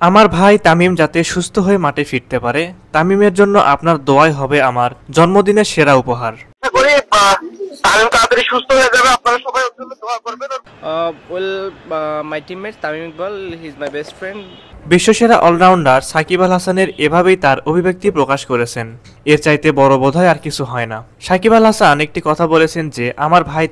আমার ভাই তামিম যাতে সুস্থ হয়ে মাঠে ফিরতে পারে, তামিমের জন্য আপনার দোয়াই হবে আমার জন্মদিনের সেরা উপহার। আশা করি তামিম তাড়াতাড়ি সুস্থ হয়ে যাবে। আপনারা সবাই ওর জন্য দোয়া করবেন। My teammate Tamim Iqbal, he's my best friend. বিশ্বসেরা অলরাউন্ডার সাকিব আল হাসানের এভাবেই তার অভিব্যক্তি প্রকাশ করেছেন। এর চাইতে বড় বোধহয় আর কিছু হয় না। সাকিব আল হাসান একটি কথা বলেছেন যে আমার ভাই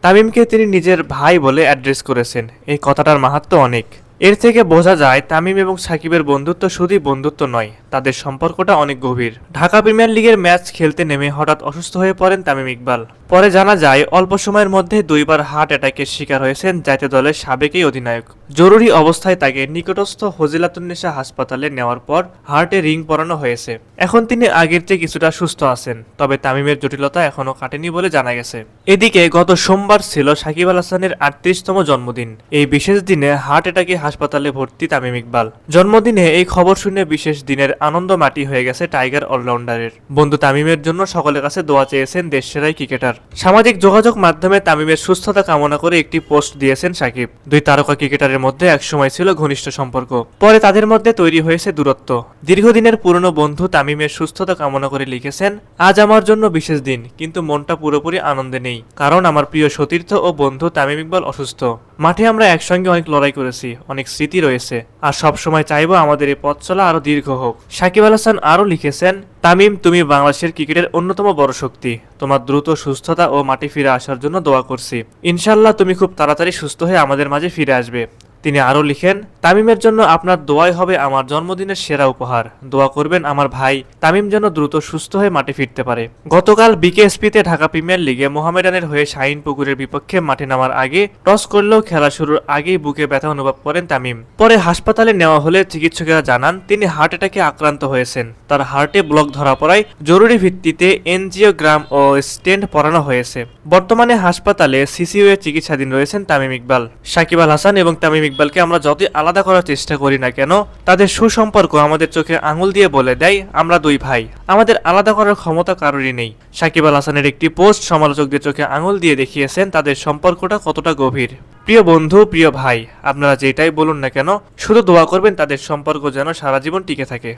তামিমকে তিনি নিজের ভাই বলে অ্যাড্রেস করেছেন। এই কথাটার মাহাত্ম্য অনেক। এর থেকে বোঝা যায় তামিম এবং সাকিবের বন্ধুত্ব শুধুই বন্ধুত্ব নয়, তাদের সম্পর্কটা অনেক গভীর। ঢাকা প্রিমিয়ার লিগের ম্যাচ খেলতে নেমে হঠাৎ অসুস্থ হয়ে পড়েন তামিম ইকবাল। পরে জানা যায় অল্প সময়ের মধ্যে দুইবার হার্ট অ্যাটাকের শিকার হয়েছেন জাতীয় দলের সাবেক এই অধিনায়ক। জরুরি অবস্থায় তাকে নিকটস্থ ফজিলাতুন্নেসা হাসপাতালে নেওয়ার পর হার্টে রিং পরানো হয়েছে। এখন তিনি আগের চেয়ে কিছুটা সুস্থ আছেন, তবে তামিমের জটিলতা এখনো কাটেনি বলে জানা গেছে। এদিকে গত সোমবার ছিল সাকিব আল হাসানের ৩৮তম জন্মদিন। এই বিশেষ দিনে হার্ট অ্যাটাকে হাসপাতালে ভর্তি তামিম ইকবাল। জন্মদিনে এই খবর শুনে বিশেষ দিনের আনন্দ মাটি হয়ে গেছে টাইগার অলরাউন্ডারের। বন্ধু তামিমের জন্য সকলের কাছে দোয়া চেয়েছেন দেশসেরাই ক্রিকেটার। সামাজিক যোগাযোগ মাধ্যমে তামিমের সুস্থতা কামনা করে একটি পোস্ট দিয়েছেন সাকিব। দুই তারকা ক্রিকেটারের মধ্যে একসময় ছিল ঘনিষ্ঠ সম্পর্ক, পরে তাদের মধ্যে তৈরি হয়েছে দূরত্ব। দীর্ঘদিনের পুরনো বন্ধু তামিমের সুস্থতা কামনা করে লিখেছেন, আজ আমার জন্য বিশেষ দিন, কিন্তু মনটা পুরোপুরি আনন্দে নেই, কারণ আমার প্রিয় সতীর্থ ও বন্ধু তামিম ইকবাল অসুস্থ। মাঠে আমরা একসঙ্গে অনেক লড়াই করেছি, অনেক স্মৃতি রয়েছে, আর সব সময় চাইবো আমাদের এই পথ চলা আরো দীর্ঘ হোক। সাকিব আল হাসান আরও লিখেছেন, তামিম, তুমি বাংলাদেশের ক্রিকেটের অন্যতম বড় শক্তি। তোমার দ্রুত সুস্থতা ও মাঠে ফিরে আসার জন্য দোয়া করছি। ইনশাল্লাহ তুমি খুব তাড়াতাড়ি সুস্থ হয়ে আমাদের মাঝে ফিরে আসবে। তিনি আরও লিখেন, তামিমের জন্য আপনার দোয়াই হবে আমার জন্মদিনের সেরা উপহার। দোয়া করবেন আমার ভাই তামিম যেন দ্রুত সুস্থ হয়ে মাঠে ফিরতে পারে। গতকাল বিকেএসপিতে ঢাকা প্রিমিয়ার লিগে মোহামেডানের হয়ে শাহিনপুকুরের বিপক্ষে মাঠে নামার আগে টস করলেও খেলা শুরুর আগেই বুকে ব্যথা অনুভব করেন তামিম। পরে হাসপাতালে নেওয়া হলে চিকিৎসকেরা জানান তিনি হার্ট অ্যাটাকে আক্রান্ত হয়েছেন। তার হার্টে ব্লক ধরা পড়ায় জরুরি ভিত্তিতে এনজিওগ্রাম ও স্টেন্ট পরানো হয়েছে। বর্তমানে হাসপাতালে সিসিইউ এর চিকিৎসাধীন রয়েছেন তামিম ইকবাল। সাকিব আল হাসান এবং তামিম ইকবালকে আমরা যতই আলাদা করার চেষ্টা করি না কেন, তাদের সুসম্পর্ক আমাদের চোখে আঙুল দিয়ে বলে দেয় আমরা দুই ভাই। আমাদের আলাদা করার ক্ষমতা কারোরই নেই। সাকিব আল হাসানের একটি পোস্ট সমালোচকদের চোখে আঙুল দিয়ে দেখিয়েছেন তাদের সম্পর্কটা কতটা গভীর। প্রিয় বন্ধু, প্রিয় ভাই, আপনারা যেটাই বলুন না কেন, শুধু দোয়া করবেন তাদের সম্পর্ক যেন সারা জীবন টিকে থাকে।